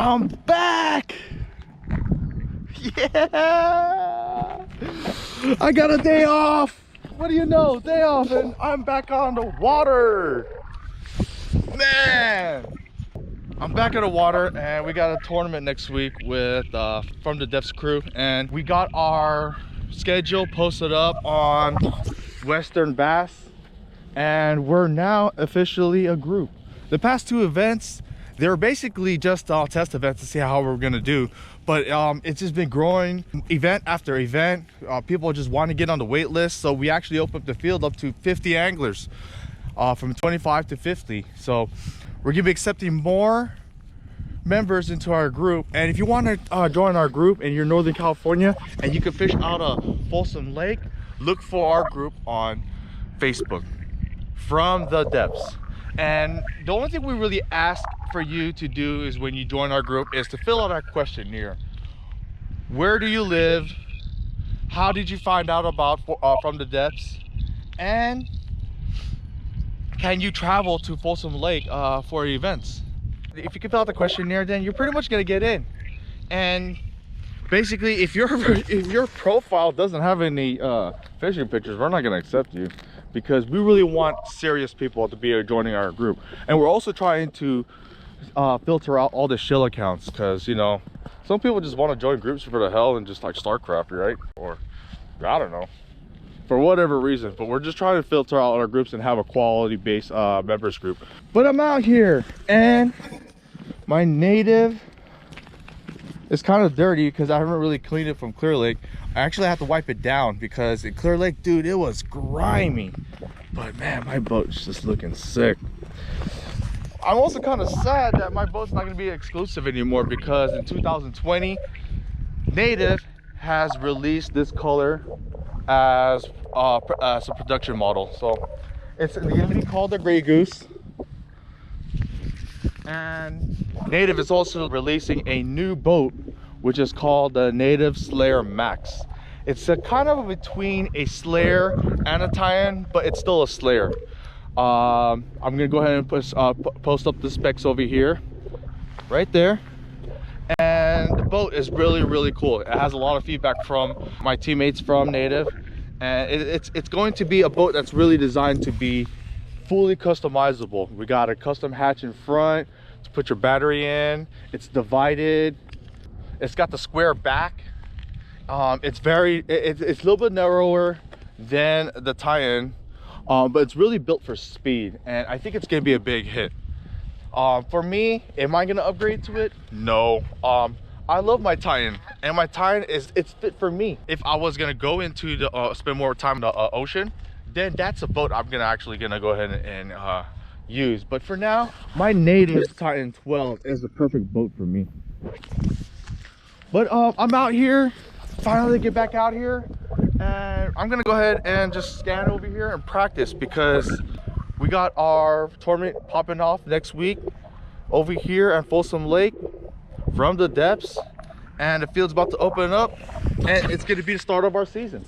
I'm back! Yeah! I got a day off! What do you know? Day off and I'm back on the water! Man! I'm back at the water and we got a tournament next week with From the Depths crew, and we got our schedule posted up on Western Bass and we're now officially a group. The past two events, they were basically just test events to see how we're gonna do, but it's just been growing event after event. People just want to get on the wait list, so we actually opened up the field up to 50 anglers, from 25 to 50. So we're gonna be accepting more members into our group, and if you want to join our group and you're Northern California and you can fish out of Folsom Lake, look for our group on Facebook, From the Depths. And the only thing we really ask for you to do is when you join our group is to fill out our questionnaire. Where do you live? How did you find out about From the Depths? And can you travel to Folsom Lake for events? If you can fill out the questionnaire, then you're pretty much gonna get in. And basically, if your profile doesn't have any fishing pictures, we're not gonna accept you, because we really want serious people to be joining our group. And we're also trying to filter out all the shill accounts, because you know, some people just want to join groups for the hell and just like StarCraft, right? Or I don't know, for whatever reason. But we're just trying to filter out our groups and have a quality based members group. But I'm out here and my native is kind of dirty because I haven't really cleaned it from Clear Lake. I actually have to wipe it down because in Clear Lake, dude, it was grimy. But man, my boat's just looking sick. I'm also kind of sad that my boat's not going to be exclusive anymore, because in 2020, Native has released this color as a production model. So it's going to be called the Gray Goose. And Native is also releasing a new boat, which is called the Native Slayer Max. It's a kind of between a Slayer and a tie-in, but it's still a Slayer. I'm gonna go ahead and post up the specs over here, right there. And the boat is really cool. It has a lot of feedback from my teammates from Native, and it's going to be a boat that's really designed to be fully customizable. We got a custom hatch in front to put your battery in. It's divided. It's got the square back. It's a little bit narrower than the tie-in, but it's really built for speed, and I think it's gonna be a big hit. For me, am I gonna upgrade to it? No. I love my tie-in, and my tie-in it's fit for me. If I was gonna go into the spend more time in the ocean, then that's a boat I'm actually gonna go ahead and use. But for now, my Native Titan 12 is the perfect boat for me. But I'm out here, finally get back out here, and I'm gonna go ahead and just stand over here and practice, because we got our tournament popping off next week over here at Folsom Lake, From the Depths, and the field's about to open up, and it's gonna be the start of our season.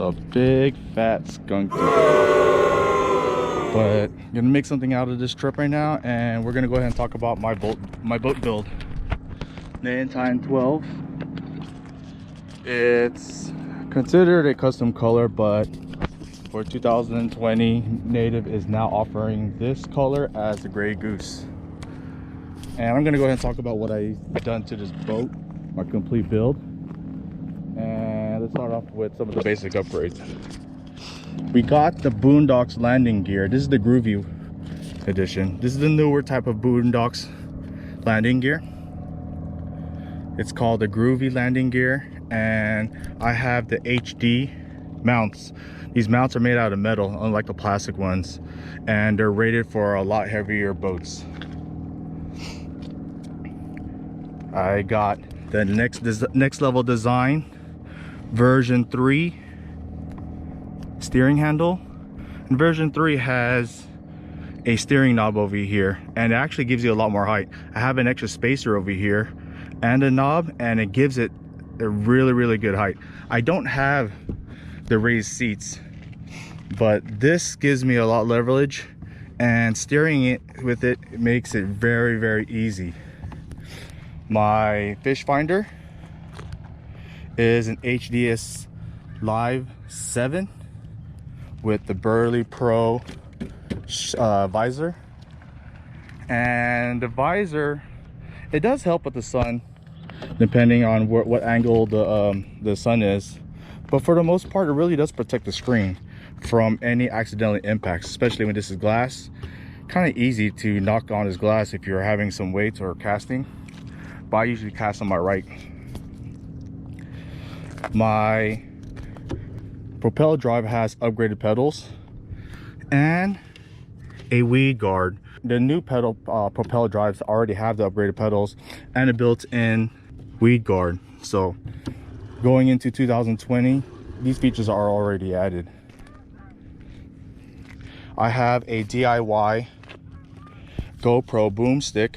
A big fat skunk, but I'm gonna make something out of this trip right now, and we're gonna go ahead and talk about my boat build. Titan 12. It's considered a custom color, but for 2020, Native is now offering this color as the Gray Goose. And I'm gonna go ahead and talk about what I've done to this boat, my complete build. And let's start off with some of the basic upgrades. We got the BooneDOX landing gear. This is the Groovy edition. This is the newer type of BooneDOX landing gear. It's called the Groovy landing gear, and I have the HD mounts. These mounts are made out of metal, unlike the plastic ones, and they're rated for a lot heavier boats. I got the next level design version 3 steering handle, and version 3 has a steering knob over here, and it actually gives you a lot more height. I have an extra spacer over here and a knob, and it gives it a really good height. I don't have the raised seats, but this gives me a lot of leverage, and steering it with it makes it very easy. My fish finder is an HDS Live 7 with the Burley Pro visor, and the visor, it does help with the sun depending on what angle the sun is, but for the most part it really does protect the screen from any accidental impacts, especially when this is glass. Kind of easy to knock on this glass if you're having some weights or casting, but I usually cast on my right. My propel drive has upgraded pedals and a weed guard. The new propel drives already have the upgraded pedals and a built-in weed guard, so going into 2020 these features are already added. I have a DIY GoPro boomstick.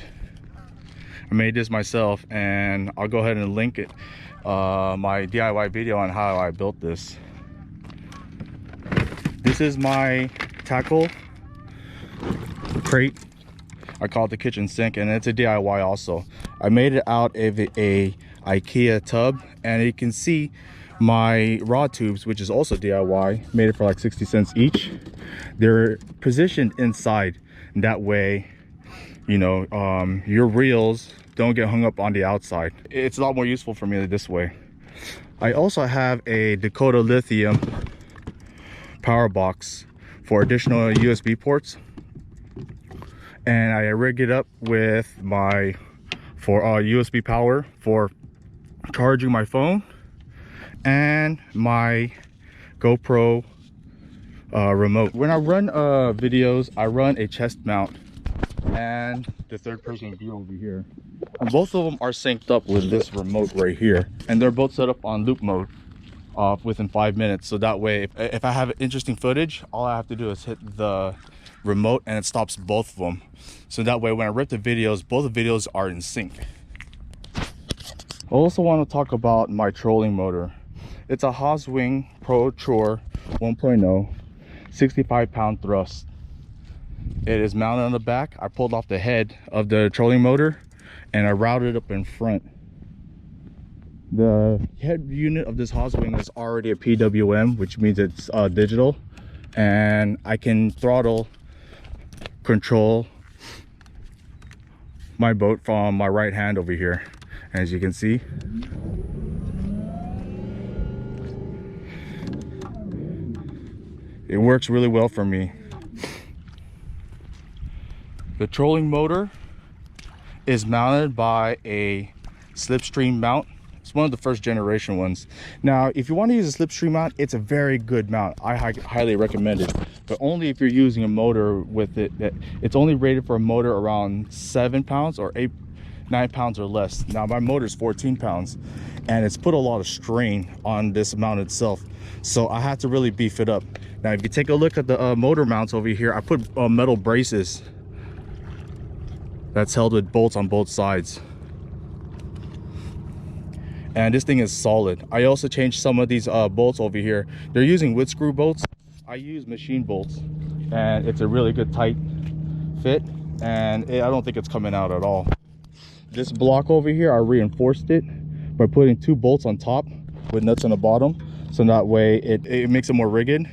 I made this myself, and I'll go ahead and link it, my DIY video on how I built this. This is my tackle crate. I call it the kitchen sink, and it's a DIY also. I made it out of a IKEA tub, and you can see my rod tubes, which is also DIY, made it for like 60 cents each. They're positioned inside, and that way, you know, your reels don't get hung up on the outside. It's a lot more useful for me this way. I also have a Dakota Lithium power box for additional USB ports, and I rig it up with my USB power for charging my phone and my GoPro remote. When I run videos, I run a chest mount and the third person view over here, and both of them are synced up with this remote right here, and they're both set up on loop mode within 5 minutes, so that way if I have interesting footage, all I have to do is hit the remote and it stops both of them, so that way when I rip the videos, both the videos are in sync. I also want to talk about my trolling motor. It's a Hoswing Pro Chore 1.0 65-pound thrust. It is mounted on the back. I pulled off the head of the trolling motor and I routed it up in front. The head unit of this Hoswing is already a PWM, which means it's digital, and I can throttle control my boat from my right hand over here, as you can see. It works really well for me. The trolling motor is mounted by a slipstream mount. It's one of the first generation ones. Now, if you want to use a slipstream mount, it's a very good mount. I highly recommend it, but only if you're using a motor with it. It's only rated for a motor around 7 pounds or 9 pounds or less. Now, my motor is 14 pounds, and it's put a lot of strain on this mount itself, so I had to really beef it up. Now, if you take a look at the motor mounts over here, I put metal braces that's held with bolts on both sides, and this thing is solid. I also changed some of these bolts over here. They're using wood screw bolts. I use machine bolts, and it's a really good tight fit, and I don't think it's coming out at all. This block over here, I reinforced it by putting 2 bolts on top with nuts on the bottom, so that way it makes it more rigged.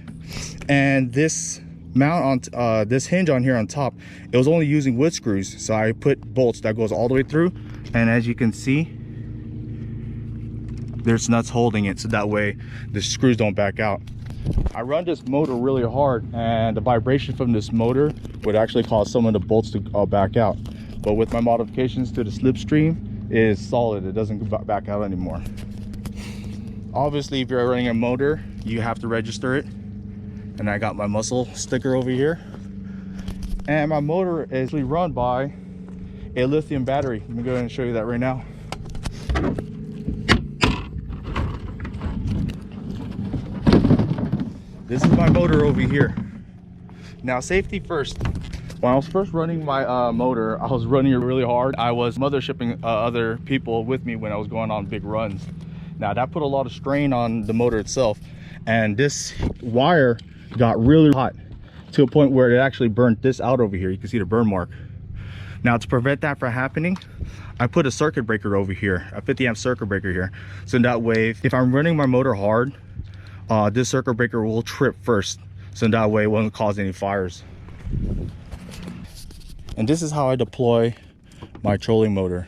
And this mount on this hinge on here on top, it was only using wood screws, so I put bolts that goes all the way through, and as you can see, there's nuts holding it, so that way the screws don't back out. I run this motor really hard, and the vibration from this motor would actually cause some of the bolts to back out, but with my modifications to the slipstream, it is solid. It doesn't back out anymore. Obviously, if you're running a motor, you have to register it, and I got my muscle sticker over here, and my motor is run by a lithium battery. Let me go ahead and show you that right now. This is my motor over here. Now, safety first. When I was first running my motor, I was running it really hard. I was mothershipping other people with me when I was going on big runs. Now that put a lot of strain on the motor itself, and this wire got really hot to a point where it actually burnt this out over here. You can see the burn mark. Now to prevent that from happening, I put a circuit breaker over here, a 50 amp circuit breaker here. So that way, if I'm running my motor hard, this circuit breaker will trip first. So that way it won't cause any fires. And this is how I deploy my trolling motor.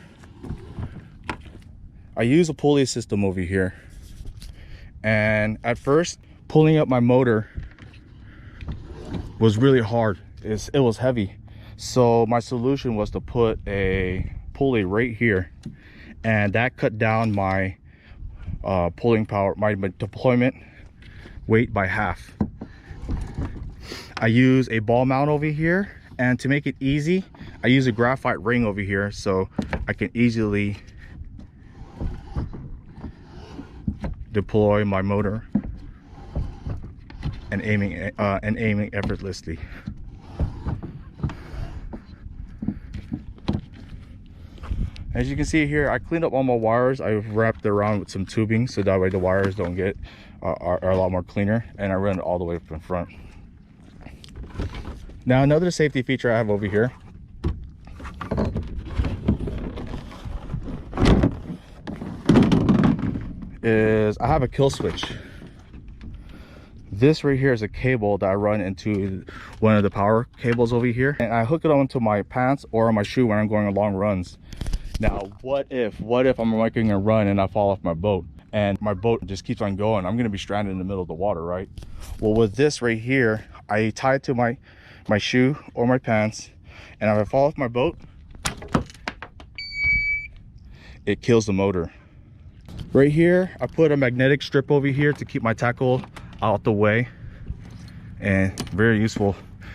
I use a pulley system over here. And at first, pulling up my motor was really hard. It was heavy. So my solution was to put a pulley right here, and that cut down my pulling power, my deployment weight by half. I use a ball mount over here, and to make it easy, I use a graphite ring over here so I can easily deploy my motor and aiming effortlessly. As you can see here, I cleaned up all my wires. I've wrapped it around with some tubing so that way the wires don't get are a lot more cleaner, and I run it all the way up in front. Now another safety feature I have over here is I have a kill switch. This right here is a cable that I run into one of the power cables over here, and I hook it onto my pants or on my shoe when I'm going on long runs. Now, what if I'm making a run and I fall off my boat and my boat just keeps on going? I'm going to be stranded in the middle of the water, right? Well, with this right here, I tie it to my shoe or my pants, and if I fall off my boat, it kills the motor. Right here, I put a magnetic strip over here to keep my tackle out the way, and very useful,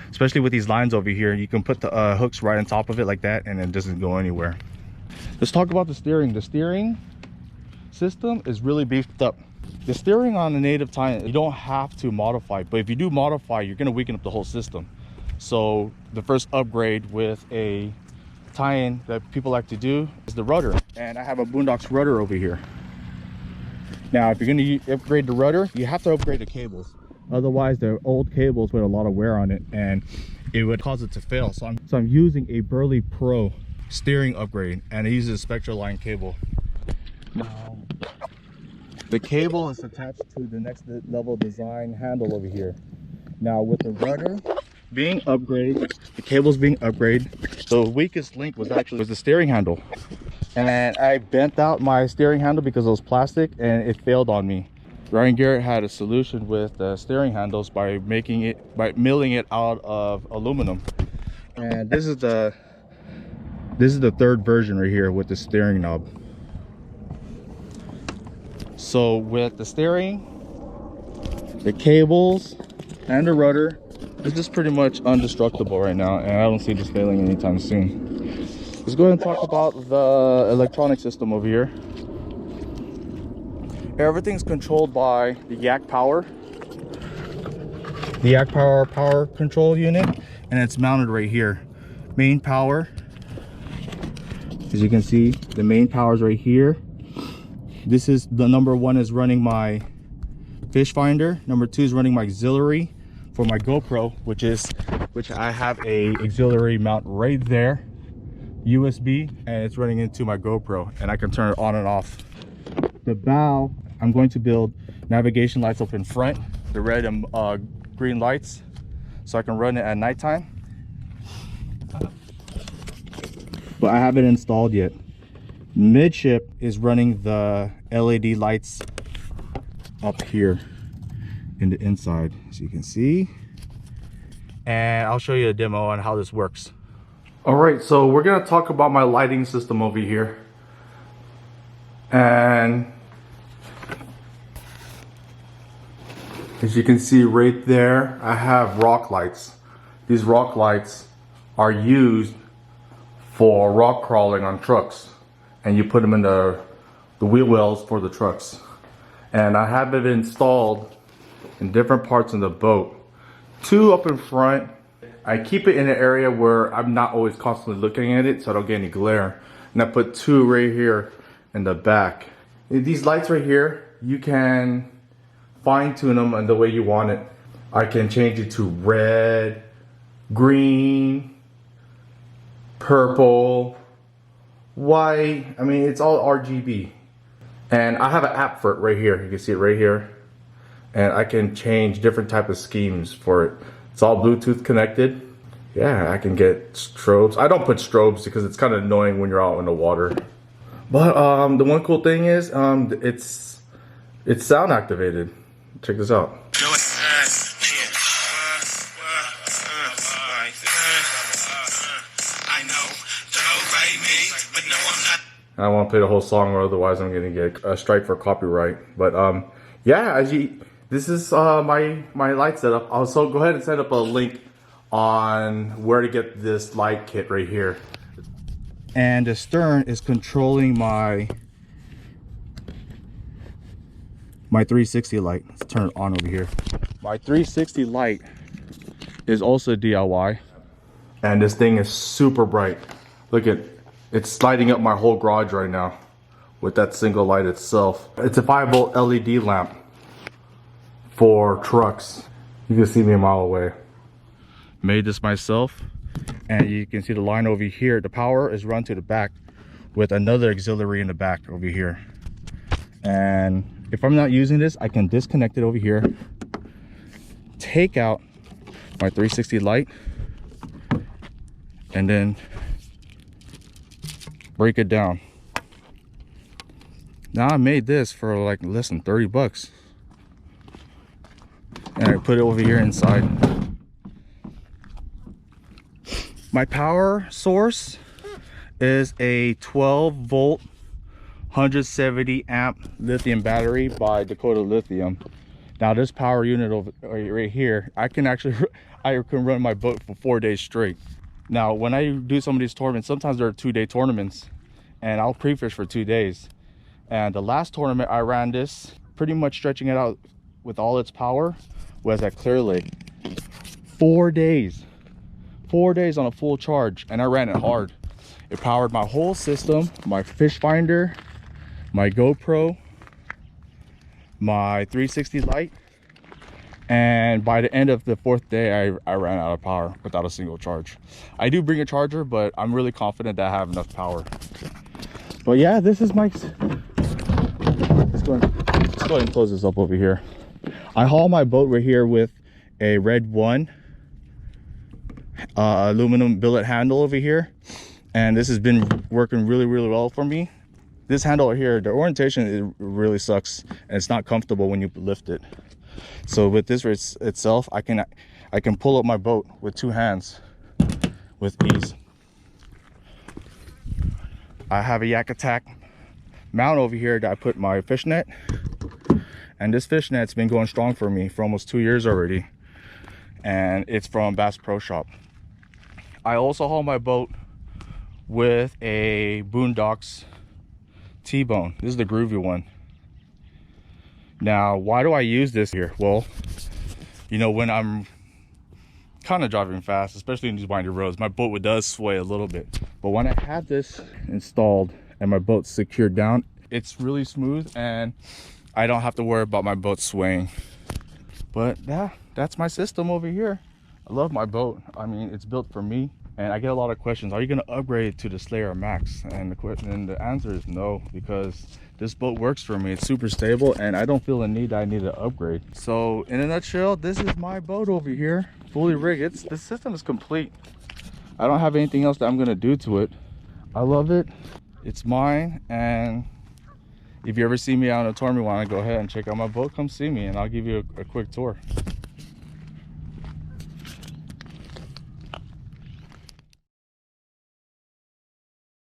especially with these lines over here. You can put the hooks right on top of it like that, and it doesn't go anywhere. Let's talk about the steering. The steering system is really beefed up. The steering on the native tie-in, you don't have to modify, but if you do modify, you're going to weaken up the whole system. So the first upgrade with a tie-in that people like to do is the rudder, and I have a BooneDOX rudder over here. Now if you're going to upgrade the rudder, you have to upgrade the cables, otherwise they're old cables with a lot of wear on it and it would cause it to fail. So I'm using a Burley Pro steering upgrade, and it uses a Spectraline cable. Now the cable is attached to the next level design handle over here. Now with the rudder being upgraded, the cables being upgraded, the weakest link was the steering handle, and I bent out my steering handle because it was plastic and it failed on me. Ryan Garrett had a solution with the steering handles by milling it out of aluminum, and this is the third version right here with the steering knob. So with the steering, the cables, and the rudder, it's just pretty much indestructible right now, and I don't see this failing anytime soon. Let's go ahead and talk about the electronic system over here. Everything's controlled by the Yak Power. The Yak Power control unit, and it's mounted right here. Main power. As you can see, the main power is right here. This is the number one is running my fish finder. Number two is running my auxiliary for my GoPro, which I have a auxiliary mount right there, USB, and it's running into my GoPro, and I can turn it on and off. The bow, I'm going to build navigation lights up in front, the red and green lights, so I can run it at nighttime. But I haven't installed yet. Midship is running the LED lights up here in the inside, as you can see, and I'll show you a demo on how this works. All right, so we're gonna talk about my lighting system over here, and as you can see right there, I have rock lights. These rock lights are used for rock crawling on trucks, and you put them in the wheel wells for the trucks. And I have it installed in different parts of the boat. Two up in front. I keep it in an area where I'm not always constantly looking at it so I don't get any glare. And I put 2 right here in the back. These lights right here, you can fine tune them in the way you want it. I can change it to red, green, purple, white. I mean, it's all RGB. And I have an app for it right here. You can see it right here. And I can change different type of schemes for it. It's all Bluetooth connected. Yeah, I can get strobes. I don't put strobes because it's kind of annoying when you're out in the water. But the one cool thing is it's sound activated. Check this out. I don't want to play the whole song or otherwise I'm going to get a strike for copyright. But yeah, this is my light setup. Also, go ahead and set up a link on where to get this light kit right here. And the stern is controlling my 360 light. Let's turn it on over here. My 360 light is also DIY. And this thing is super bright. Look at it's lighting up my whole garage right now with that single light itself. It's a 5-volt LED lamp for trucks. You can see me a mile away. Made this myself, and you can see the line over here. The power is run to the back with another auxiliary in the back over here. And if I'm not using this, I can disconnect it over here, take out my 360 light, and then break it down. Now I made this for like less than 30 bucks. And I put it over here inside. My power source is a 12-volt 170 amp lithium battery by Dakota Lithium. Now this power unit over right here, I can run my boat for 4 days straight. Now when I do some of these tournaments, sometimes they're 2-day tournaments, and I'll pre-fish for 2 days. And the last tournament I ran this, pretty much stretching it out with all its power, was at Clear Lake. 4 days. 4 days on a full charge, and I ran it hard. It powered my whole system, my fish finder, my GoPro, my 360 light, and by the end of the 4th day I ran out of power without a single charge. I do bring a charger, but I'm really confident that I have enough power. But yeah, this is my... Let's go ahead and close this up over here. I haul my boat right here with a Red 1 aluminum billet handle over here, and this has been working really well for me. This handle here, the orientation, it really sucks, and it's not comfortable when you lift it. So with this itself, I can pull up my boat with 2 hands with ease. I have a Yak Attack mount over here that I put my fishnet, and this fishnet's been going strong for me for almost 2 years already, and it's from Bass Pro Shop. I also haul my boat with a BooneDOX T-bone. This is the Groovy one. Now, why do I use this here? Well, you know, when I'm kind of driving fast, especially in these windy roads, my boat does sway a little bit. But when I had this installed and my boat secured down, it's really smooth and I don't have to worry about my boat swaying. But yeah, that's my system over here. I love my boat. I mean, it's built for me. And I get a lot of questions. Are you going to upgrade to the Slayer Max? And the answer is no, because this boat works for me. It's super stable, and I don't feel the need that I need to upgrade. So in a nutshell, this is my boat over here, fully rigged. The system is complete. I don't have anything else that I'm going to do to it. I love it. It's mine. And if you ever see me out on a tournament, want to go ahead and check out my boat, come see me, and I'll give you a quick tour.